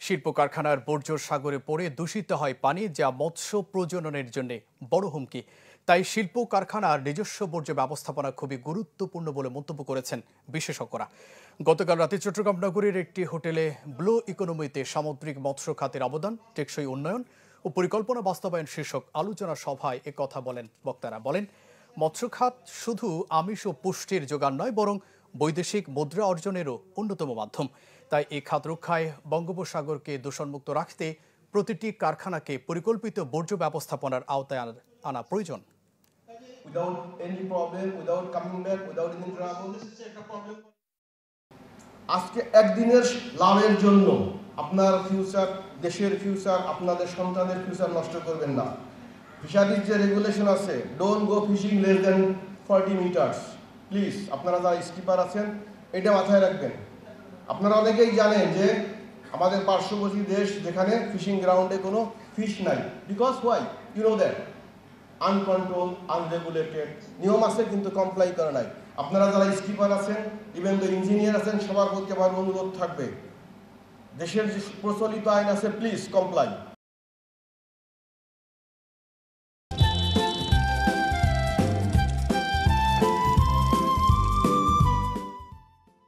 শিল্প কারখানার বর্জ্য সাগরে পড়ে দূষিত হয় পানি, যা মৎস্য প্রজননের জন্য বড় হুমকি। তাই শিল্প কারখানার নিজস্ব বর্জ্য ব্যবস্থাপনা খুবই গুরুত্বপূর্ণ বলে মন্তব্য করেছেন বিশেষজ্ঞরা। গতকাল রাতে চট্টগ্রাম নগরীর একটি হোটেলে ব্লু ইকোনমিতে সামুদ্রিক মৎস্য খাতের অবদান, টেকসই উন্নয়ন ও পরিকল্পনা বাস্তবায়ন শীর্ষক আলোচনা সভায় একথা বলেন বক্তারা। বলেন, মৎস্য খাত শুধু আমিষ ও পুষ্টির যোগান নয়, বরং বৈদেশিক মুদ্রা অর্জনেরও অন্যতম মাধ্যম। তাই এই খাত রক্ষায় বঙ্গোপসাগরকে দূষণমুক্ত রাখতে প্রতিটি কারখানাকে পরিকল্পিত বর্জ্য ব্যবস্থাপনার আওতায় আনা প্রয়োজন। আজকে একদিনের লাভের জন্য আপনার ফিউচার, দেশের ফিউচার, আপনাদের সন্তানের ফিউচার নষ্ট করবেন না। ফিশারিজ যে রেগুলেশন আছে, don't go fishing less than 40 metres, please. আপনারা যারা স্কিপার আছেন এটা মাথায় রাখবেন। আপনারা অনেকেই জানেন যে আমাদের পার্শ্ববর্তী দেশ, যেখানে ফিশিং গ্রাউন্ডে কোনো ফিশ নাই। Because why? You know that uncontrol, unregulated, নিয়ম আছে কিন্তু কমপ্লাই করে নাই। আপনারা যারা স্কিপার আছেন, ইভেন তো ইঞ্জিনিয়ার আছেন, সবার প্রতি আমার অনুরোধ থাকবে, দেশের যে প্রচলিত আইন আছে, প্লিজ কমপ্লাই।